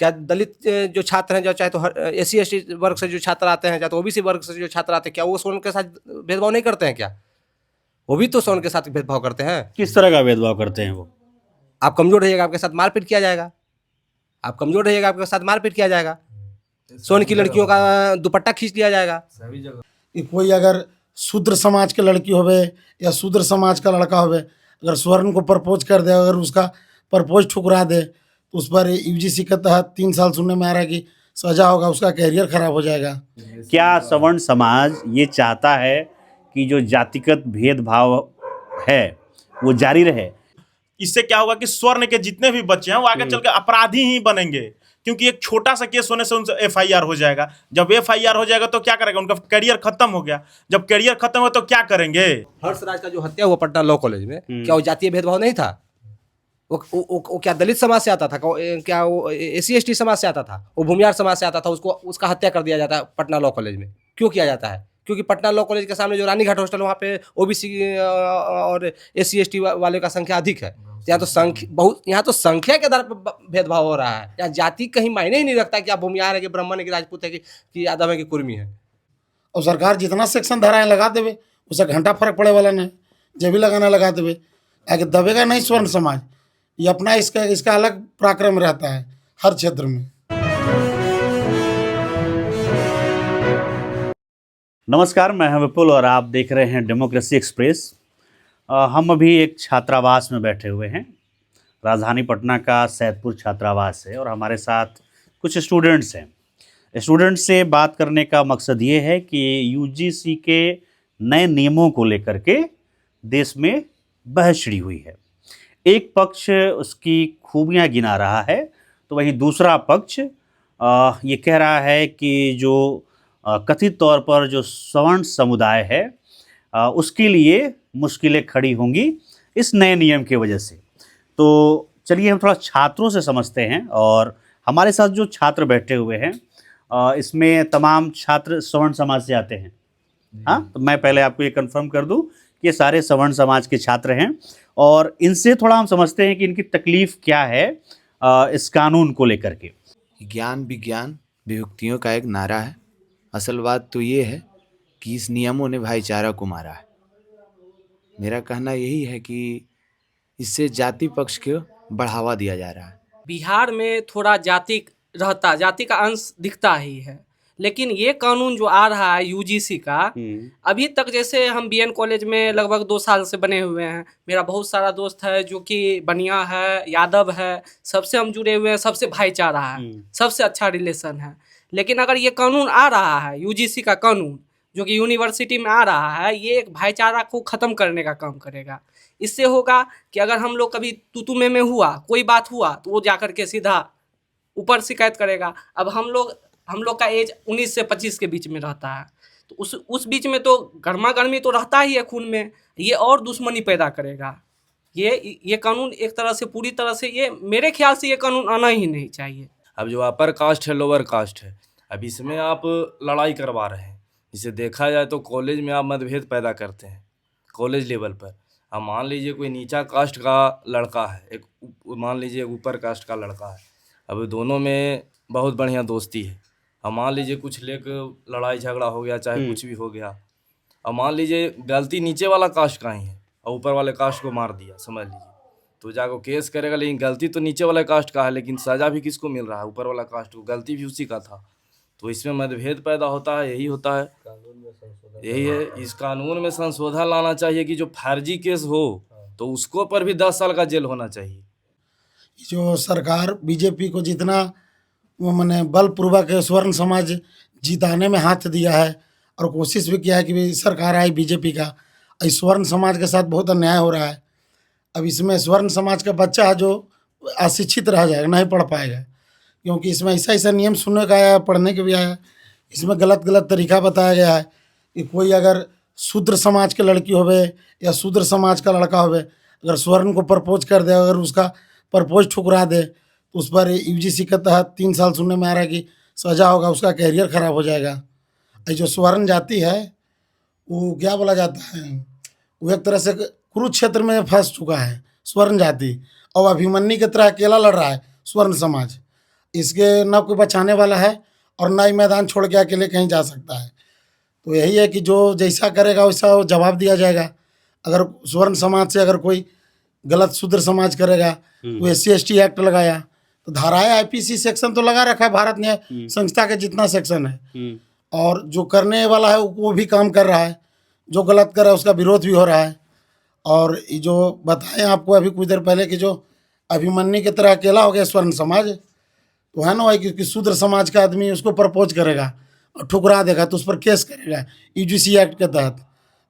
क्या दलित जो छात्र हैं, जो चाहे तो एससी एसटी वर्ग से जो छात्र आते हैं, चाहे तो ओबीसी वर्ग से जो छात्र आते हैं, क्या वो स्वर्ण के साथ भेदभाव नहीं करते हैं क्या? वो भी तो स्वर्ण के साथ भेदभाव करते हैं। किस तरह का भेदभाव करते हैं वो? आप कमजोर रहिएगा, आपके साथ मारपीट किया जाएगा। आप कमजोर रहिएगा, आपके साथ मारपीट किया जाएगा। स्वर्ण की लड़कियों का दुपट्टा खींच लिया जाएगा। कि कोई अगर शूद्र समाज के लड़की होवे या शूद्र समाज का लड़का होवे, अगर स्वर्ण को प्रपोज कर दे, अगर उसका प्रपोज ठुकरा दे, तो उस पर यूजीसी के तहत 3 साल सुनने में आ रहा है कि सजा होगा, उसका कैरियर खराब हो जाएगा। क्या सवर्ण समाज ये चाहता है कि जो जातिगत भेदभाव है वो जारी रहे? इससे क्या होगा कि स्वर्ण के जितने भी बच्चे हैं वो आगे चल के अपराधी ही बनेंगे, क्योंकि एक छोटा सा केस होने से उनसे एफआईआर हो जाएगा। जब एफआईआर हो जाएगा तो क्या करेगा? उनका करियर खत्म हो गया। जब करियर खत्म हो तो क्या करेंगे? हर्षराज का जो हत्या हुआ पटना लॉ कॉलेज में, क्या वो जातीय भेदभाव नहीं था? वो क्या दलित समाज से आता था? क्या वो एससी एसटी समाज से आता था? वो भूमिहार समाज से आता था? उसको उसका हत्या कर दिया जाता है पटना लॉ कॉलेज में। क्यों किया जाता है? क्योंकि पटना लॉ कॉलेज के सामने जो रानीघाट हॉस्टल, वहाँ पे ओबीसी और एससी एसटी वाले का संख्या अधिक है। यहाँ तो संख्या के आधार पर भेदभाव हो रहा है। यहाँ जाति कहीं मायने ही नहीं रखता कि आप भूमिहार है कि ब्राह्मण है कि राजपूत है कि यादव है कि कुर्मी है। और सरकार जितना सेक्शन धाराएं लगा देवे, उससे घंटा फर्क पड़े वाला नहीं। जब भी लगाना लगा देवे, आगे दबेगा नहीं स्वर्ण समाज। ये अपना इसका अलग पराक्रम रहता है हर क्षेत्र में। नमस्कार, मैं हूं विपुल और आप देख रहे हैं डेमोक्रेसी एक्सप्रेस। हम अभी एक छात्रावास में बैठे हुए हैं। राजधानी पटना का सैदपुर छात्रावास है और हमारे साथ कुछ स्टूडेंट्स हैं। स्टूडेंट्स से बात करने का मकसद ये है कि यूजीसी के नए नियमों को लेकर के देश में बहस छिड़ी हुई है। एक पक्ष उसकी खूबियां गिना रहा है, तो वहीं दूसरा पक्ष ये कह रहा है कि जो कथित तौर पर जो सवर्ण समुदाय है उसके लिए मुश्किलें खड़ी होंगी इस नए नियम की वजह से। तो चलिए हम थोड़ा छात्रों से समझते हैं। और हमारे साथ जो छात्र बैठे हुए हैं इसमें तमाम छात्र सवर्ण समाज से आते हैं। हाँ, तो मैं पहले आपको ये कंफर्म कर दूं कि ये सारे सवर्ण समाज के छात्र हैं और इनसे थोड़ा हम समझते हैं कि इनकी तकलीफ क्या है इस कानून को लेकर के। ज्ञान विज्ञान विभक्तियों का एक नारा है। असल बात तो ये है कि इस नियमों ने भाईचारा को मारा है। मेरा कहना यही है कि इससे जाति पक्ष को बढ़ावा दिया जा रहा है। बिहार में थोड़ा जाति का अंश दिखता ही है, लेकिन ये कानून जो आ रहा है यूजीसी का, अभी तक जैसे हम बीएन कॉलेज में लगभग 2 साल से बने हुए हैं। मेरा बहुत सारा दोस्त है जो कि बनिया है, यादव है, सबसे हम जुड़े हुए हैं, सबसे भाईचारा है, सबसे अच्छा रिलेशन है। लेकिन अगर ये कानून आ रहा है, यूजीसी का कानून जो कि यूनिवर्सिटी में आ रहा है, ये एक भाईचारा को ख़त्म करने का काम करेगा। इससे होगा कि अगर हम लोग कभी तू में हुआ, कोई बात हुआ, तो वो जाकर के सीधा ऊपर शिकायत करेगा। अब हम लोग का एज 19 से 25 के बीच में रहता है, तो उस बीच में तो गर्मा गर्मी तो रहता ही है खून में। ये और दुश्मनी पैदा करेगा। ये कानून एक तरह से पूरी तरह से, ये मेरे ख्याल से ये कानून आना ही नहीं चाहिए। अब जो अपर कास्ट है, लोअर कास्ट है, अब इसमें आप लड़ाई करवा रहे हैं। इसे देखा जाए तो कॉलेज में आप मतभेद पैदा करते हैं कॉलेज लेवल पर। अब मान लीजिए कोई नीचा कास्ट का लड़का है, एक मान लीजिए ऊपर कास्ट का लड़का है। अब दोनों में बहुत बढ़िया दोस्ती है। अब मान लीजिए कुछ लेकर लड़ाई झगड़ा हो गया, चाहे कुछ भी हो गया। अब मान लीजिए गलती नीचे वाला कास्ट का ही है और ऊपर वाले कास्ट को मार दिया, समझ लीजिए, तो जाकर केस करेगा। लेकिन गलती तो नीचे वाले कास्ट का है, लेकिन सज़ा भी किसको मिल रहा है? ऊपर वाला कास्ट को। गलती भी उसी का था। तो इसमें मतभेद पैदा होता है। यही होता है, यही है। इस कानून में संशोधन लाना चाहिए कि जो फर्जी केस हो तो उसको पर भी 10 साल का जेल होना चाहिए। जो सरकार बीजेपी को जितना वो मैंने बलपूर्वक स्वर्ण समाज जिताने में हाथ दिया है और कोशिश भी किया है कि सरकार आई बीजेपी का, इस स्वर्ण समाज के साथ बहुत अन्याय हो रहा है। अब इसमें स्वर्ण समाज का बच्चा है जो अशिक्षित रह जाएगा, नहीं पढ़ पाएगा, क्योंकि इसमें ऐसा ननियम सुनने का आया, पढ़ने के भी आया। इसमें गलत तरीका बताया गया है कि कोई अगर शूद्र समाज के लड़की होवे या शूद्र समाज का लड़का होवे, अगर स्वर्ण को प्रपोज कर दे, अगर उसका प्रपोज ठुकरा दे, तो उस पर यूजीसी के तहत 3 साल सुनने में आ रहा है कि सजा होगा, उसका कैरियर खराब हो जाएगा। ये जो स्वर्ण जाति है वो क्या बोला जाता है, वो एक तरह से कुरुक्षेत्र में फंस चुका है स्वर्ण जाति, और अभिमन्यु की तरह अकेला लड़ रहा है स्वर्ण समाज। इसके ना कोई बचाने वाला है और ना ही मैदान छोड़ के अकेले कहीं जा सकता है। तो यही है कि जो जैसा करेगा वैसा वो जवाब दिया जाएगा। अगर स्वर्ण समाज से अगर कोई गलत शूद्र समाज करेगा तो SC/ST एक्ट लगाया, तो धाराएं IPC सेक्शन तो लगा रखा है भारत न्याय संस्था के जितना सेक्शन है, और जो करने वाला है वो भी काम कर रहा है, जो गलत कर रहा है उसका विरोध भी हो रहा है। और ये जो बताएं आपको अभी कुछ देर पहले कि जो अभिमन्यु की तरह अकेला हो गया स्वर्ण समाज, तो है ना वही कि शूद्र समाज का आदमी उसको प्रपोज करेगा और ठुकरा देगा तो उस पर केस करेगा UGC एक्ट के तहत।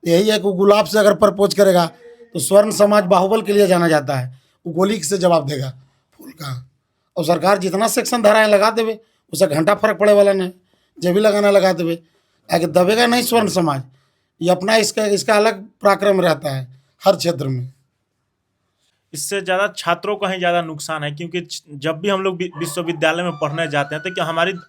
यही है कि वो गुलाब से अगर प्रपोज करेगा तो स्वर्ण समाज बाहुबल के लिए जाना जाता है, वो गोली से जवाब देगा फूल का। और सरकार जितना सेक्शन धाराएं लगा देवे उससे घंटा फर्क पड़े वाला नहीं, जब भी लगाना लगा देवे, आगे दबेगा नहीं स्वर्ण समाज। ये अपना इसका अलग पराक्रम रहता है हर क्षेत्र में। इससे ज़्यादा छात्रों का ही ज़्यादा नुकसान है, क्योंकि जब भी हम लोग विश्वविद्यालय में पढ़ने जाते हैं तो क्या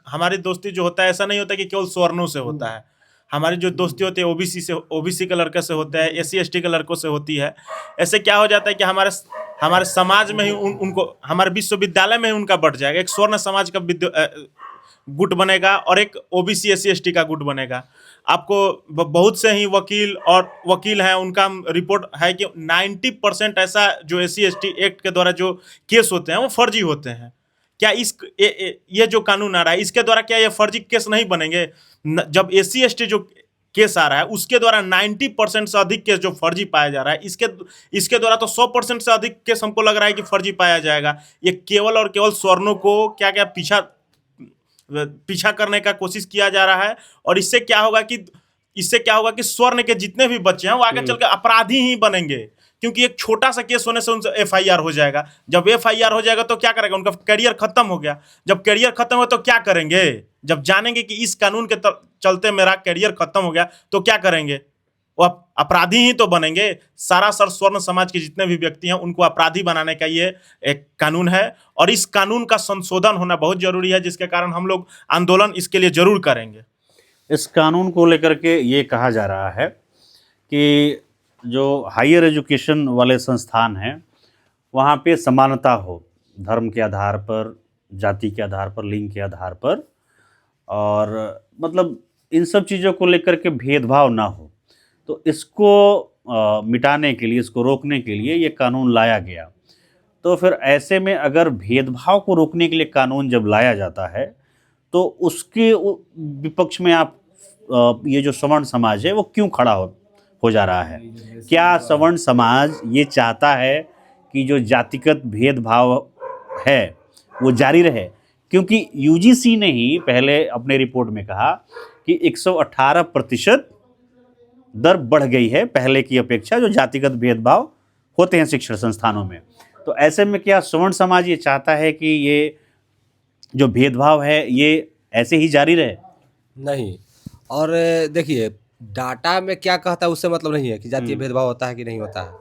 हमारी दोस्ती जो होता है ऐसा नहीं होता कि केवल स्वर्णों से होता है। हमारी जो दोस्ती होती है OBC के लड़के से होता है, SC/ST के लड़कों से होती है। ऐसे क्या हो जाता है कि हमारे समाज में ही उनको हमारे विश्वविद्यालय में ही उनका बढ़ जाएगा। एक स्वर्ण समाज का गुट बनेगा और एक OBC SC/ST का गुट बनेगा। आपको बहुत से ही वकील हैं, उनका रिपोर्ट है कि 90% ऐसा जो SC/ST एक्ट के द्वारा जो केस होते हैं वो फर्जी होते हैं। क्या ये जो कानून आ रहा है इसके द्वारा क्या ये फर्जी केस नहीं बनेंगे? जब SC/ST जो केस आ रहा है उसके द्वारा 90% से अधिक केस जो फर्जी पाया जा रहा है, इसके द्वारा तो 100% से अधिक केस हमको लग रहा है कि फर्जी पाया जाएगा। ये केवल और केवल स्वर्णों को क्या पीछा करने का कोशिश किया जा रहा है। और इससे क्या होगा कि स्वर्ण के जितने भी बच्चे हैं वो आगे चल के अपराधी ही बनेंगे, क्योंकि एक छोटा सा केस होने से उनसे FIR हो जाएगा। जब FIR हो जाएगा तो क्या करेगा? उनका करियर खत्म हो गया। जब करियर खत्म हो तो क्या करेंगे? जब जानेंगे कि इस कानून के चलते मेरा करियर खत्म हो गया तो क्या करेंगे? वो अपराधी ही तो बनेंगे। सरासर स्वर्ण समाज के जितने भी व्यक्ति हैं उनको अपराधी बनाने का ये एक कानून है, और इस कानून का संशोधन होना बहुत जरूरी है, जिसके कारण हम लोग आंदोलन इसके लिए जरूर करेंगे। इस कानून को लेकर के ये कहा जा रहा है कि जो हायर एजुकेशन वाले संस्थान हैं वहाँ पे समानता हो, धर्म के आधार पर, जाति के आधार पर, लिंग के आधार पर, और मतलब इन सब चीज़ों को लेकर के भेदभाव ना हो। तो इसको मिटाने के लिए, इसको रोकने के लिए ये कानून लाया गया। तो फिर ऐसे में अगर भेदभाव को रोकने के लिए कानून जब लाया जाता है तो उसके विपक्ष में आप ये जो सवर्ण समाज है वो क्यों खड़ा हो जा रहा है? क्या सवर्ण समाज ये चाहता है कि जो जातिगत भेदभाव है वो जारी रहे? क्योंकि UGC ने ही पहले अपने रिपोर्ट में कहा कि 118% दर बढ़ गई है पहले की अपेक्षा जो जातिगत भेदभाव होते हैं शिक्षण संस्थानों में। तो ऐसे में क्या सवर्ण समाज ये चाहता है कि ये जो भेदभाव है ये ऐसे ही जारी रहे? नहीं। और देखिए, डाटा में क्या कहता है उससे मतलब नहीं है कि जातीय भेदभाव होता है कि नहीं होता है।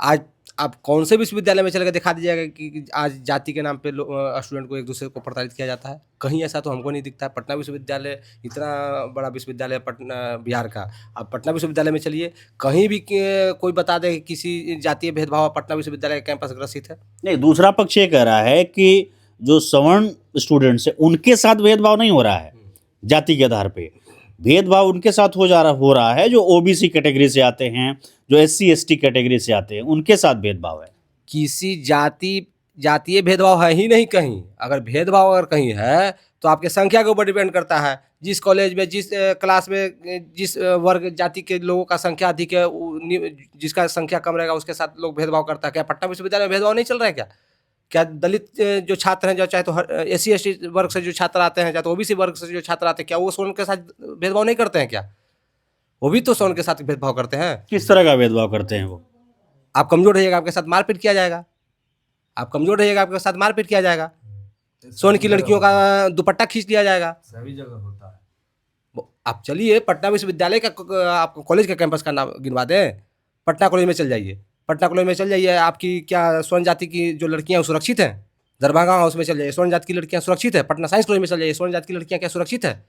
आज आप कौन से विश्वविद्यालय में चलकर दिखा दीजिएगा कि आज जाति के नाम पे स्टूडेंट को एक दूसरे को प्रताड़ित किया जाता है? कहीं ऐसा तो हमको नहीं दिखता है। पटना विश्वविद्यालय इतना बड़ा विश्वविद्यालय पटना बिहार का, आप पटना विश्वविद्यालय में चलिए, कहीं भी कोई बता दे कि किसी जातीय भेदभाव पटना विश्वविद्यालय का कैंपस ग्रसित है? नहीं, दूसरा पक्ष ये कह रहा है कि जो सवर्ण स्टूडेंट्स हैं उनके साथ भेदभाव नहीं हो रहा है, जाति के आधार पे भेदभाव उनके साथ हो रहा है जो OBC कैटेगरी से आते हैं, जो SC/ST कैटेगरी से आते हैं, उनके साथ भेदभाव है। किसी जातीय भेदभाव है ही नहीं कहीं। अगर भेदभाव अगर कहीं है तो आपके संख्या के ऊपर डिपेंड करता है। जिस कॉलेज में, जिस क्लास में, जिस वर्ग जाति के लोगों का संख्या अधिक है, जिसका संख्या कम रहेगा उसके साथ लोग भेदभाव करता है। क्या पटना विश्वविद्यालय में भेदभाव नहीं चल रहा है क्या दलित जो छात्र हैं, जो चाहे तो SC/ST वर्ग से जो छात्र आते हैं, चाहे तो OBC वर्ग से जो छात्र आते हैं, क्या वो स्वर्ण के साथ भेदभाव नहीं करते हैं? क्या वो भी तो स्वर्ण के साथ भेदभाव करते हैं? किस तरह का भेदभाव करते हैं वो? आप कमजोर रहिएगा, आपके साथ मारपीट किया जाएगा। आप कमजोर रहिएगा, आपके साथ मारपीट किया जाएगा। स्वर्ण की लड़कियों का दुपट्टा खींच लिया जाएगा। सभी जगह होता है। आप चलिए पटना विश्वविद्यालय का आपको कॉलेज का कैंपस का नाम गिनवा दें। पटना कॉलेज में चल जाइए, आपकी क्या स्वर्ण जाति की जो लड़कियां सुरक्षित हैं? दरभंगा हाउस में चल जाइए, स्वर्ण जाति की लड़कियां सुरक्षित है। पटना साइंस कॉलेज में चल जाइए, स्वर्ण जाति की लड़कियां क्या सुरक्षित है?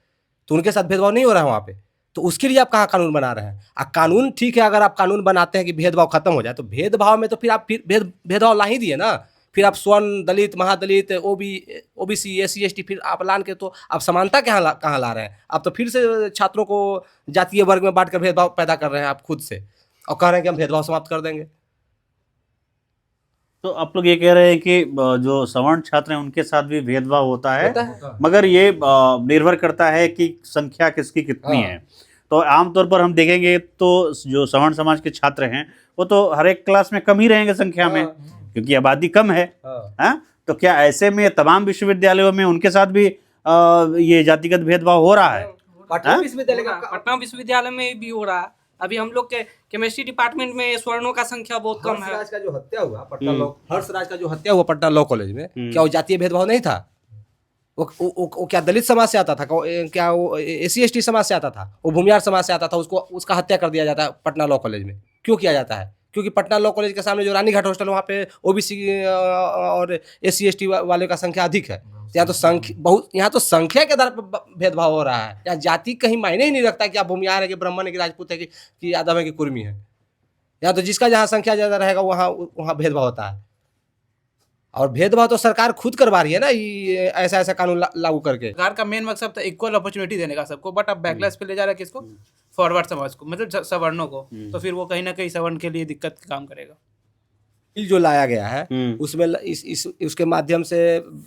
तो उनके साथ भेदभाव नहीं हो रहा है वहाँ पे। तो उसके लिए आप कहाँ कानून बना रहे हैं? कानून ठीक है, अगर आप कानून बनाते हैं कि भेदभाव खत्म हो जाए, तो भेदभाव में तो फिर आप भेदभाव ला ही दिए ना। फिर आप स्वर्ण, दलित, महादलित, ओबीसी, SC ST फिर आप लान के तो आप समानता कहाँ ला रहे हैं? आप तो फिर से छात्रों को जातीय वर्ग में बांट कर भेदभाव पैदा कर रहे हैं आप खुद से, और कह रहे हैं कि हम भेदभाव समाप्त कर देंगे। तो आप लोग ये कह रहे हैं कि जो सवर्ण छात्र हैं उनके साथ भी भेदभाव होता है, मगर ये निर्भर करता है कि संख्या किसकी कितनी है। तो आमतौर पर हम देखेंगे तो जो सवर्ण समाज के छात्र हैं वो तो हर एक क्लास में कम ही रहेंगे संख्या में, क्योंकि आबादी कम है। तो क्या ऐसे में तमाम विश्वविद्यालयों में उनके साथ भी ये जातिगत भेदभाव हो रहा है? पटना विश्वविद्यालय का पटना विश्वविद्यालय में भी हो रहा है। अभी हम लोग के केमिस्ट्री डिपार्टमेंट में स्वर्णों का संख्या बहुत कम है। हर्षराज का जो हत्या हुआ पटना लॉ कॉलेज में, क्या वो जातीय भेदभाव नहीं था? वो क्या दलित समाज से आता था? क्या वो SC ST समाज से आता था? वो भूमिहार समाज से आता था, उसका हत्या कर दिया जाता है पटना लॉ कॉलेज में। क्यों किया जाता है? क्योंकि पटना लॉ कॉलेज के सामने जो रानीघाट हॉस्टल, वहाँ पे OBC और SC ST वाले का संख्या अधिक है। यहाँ तो संख्या के आधार पर भेदभाव हो रहा है। यहाँ जाति कहीं मायने ही नहीं रखता कि आप भूमिहार है कि ब्राह्मण है कि राजपूत है कि यादव है कि कुर्मी है। यहाँ तो जिसका जहाँ संख्या ज़्यादा रहेगा वहाँ भेदभाव होता है। और भेदभाव तो सरकार खुद करवा रही है ना, ये ऐसा कानून लागू करके। सरकार का मेन मकसद था इक्वल अपॉर्चुनिटी देने का सबको, बट अब बैकलैश पे ले जा रहा है किसको? फॉरवर्ड समाज को, मतलब सवर्णों को। तो फिर वो कहीं ना कहीं सवर्ण के लिए दिक्कत काम करेगा। बिल जो लाया गया है उसमें उसके माध्यम से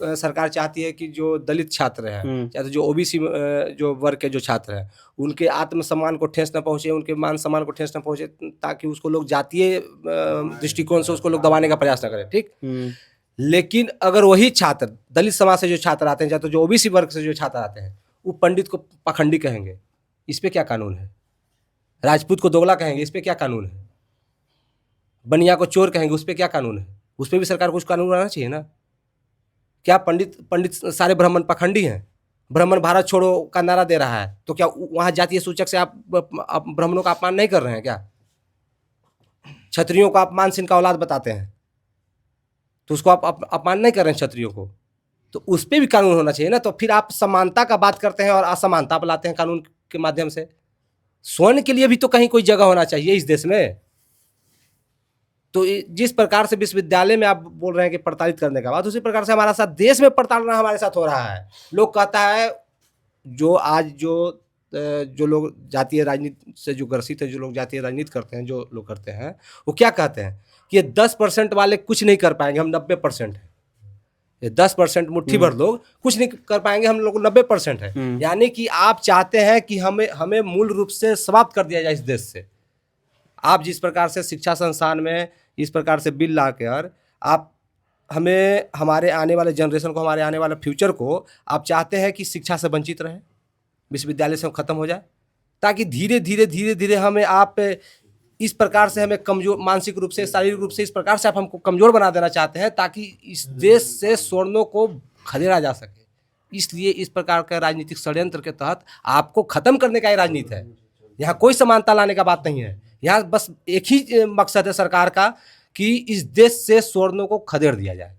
सरकार चाहती है कि जो दलित छात्र हैं, चाहे तो जो OBC जो वर्ग के जो छात्र हैं, उनके आत्मसम्मान को ठेस न पहुंचे, उनके मान सम्मान को ठेस न पहुंचे, ताकि उसको लोग जातीय दृष्टिकोण से उसको लोग दबाने का प्रयास न करें। ठीक, लेकिन अगर वही छात्र दलित समाज से जो छात्र आते हैं, चाहे तो जो OBC वर्ग से जो छात्र आते हैं, वो पंडित को पाखंडी कहेंगे, इस पे क्या कानून है? राजपूत को दोगला कहेंगे, इस पे क्या कानून है? बनिया को चोर कहेंगे, उस पर क्या कानून है? उस पर भी सरकार को कुछ कानून बनाना चाहिए ना। क्या पंडित सारे ब्राह्मण पाखंडी हैं? ब्राह्मण भारत छोड़ो का नारा दे रहा है, तो क्या वहाँ जातीय सूचक से आप ब्राह्मणों का अपमान नहीं कर रहे हैं क्या? क्षत्रियों को आप मान सिंह का औलाद बताते हैं, तो उसको आप अपमान नहीं कर रहे हैं क्षत्रियों को, तो उस पर भी कानून होना चाहिए ना। तो फिर आप समानता का बात करते हैं और असमानता पर लाते हैं कानून के माध्यम से। स्वर्ण के लिए भी तो कहीं कोई जगह होना चाहिए इस देश में। तो जिस प्रकार से विश्वविद्यालय में आप बोल रहे हैं कि प्रताड़ित करने का बात, उसी प्रकार से हमारा साथ देश में प्रताड़ना हमारे साथ हो रहा है। लोग कहता है जो लोग जातीय राजनीति से जो ग्रसित है, जो लोग जातीय राजनीति करते हैं, जो लोग करते हैं, वो क्या कहते हैं कि ये 10% वाले कुछ नहीं कर पाएंगे, हम 90% हैं। ये 10% मुट्ठी भर लोग कुछ नहीं कर पाएंगे, हम लोग 90% है। यानी कि आप चाहते हैं कि हमें मूल रूप से समाप्त कर दिया जाए इस देश से। आप जिस प्रकार से शिक्षा संस्थान में इस प्रकार से बिल ला कर आप हमारे आने वाले जनरेशन को, हमारे आने वाले फ्यूचर को आप चाहते हैं कि शिक्षा से वंचित रहें, विश्वविद्यालय से ख़त्म हो जाए, ताकि धीरे धीरे हमें आप इस प्रकार से हमें कमजोर, मानसिक रूप से, शारीरिक रूप से इस प्रकार से आप हमको कमज़ोर बना देना चाहते हैं, ताकि इस देश से स्वर्णों को खदेड़ा जा सके। इसलिए इस प्रकार का राजनीतिक षड्यंत्र के तहत आपको ख़त्म करने का ये राजनीति है। यहाँ कोई समानता लाने का बात नहीं है। यहाँ बस एक ही मकसद है सरकार का कि इस देश से स्वर्णों को खदेड़ दिया जाए।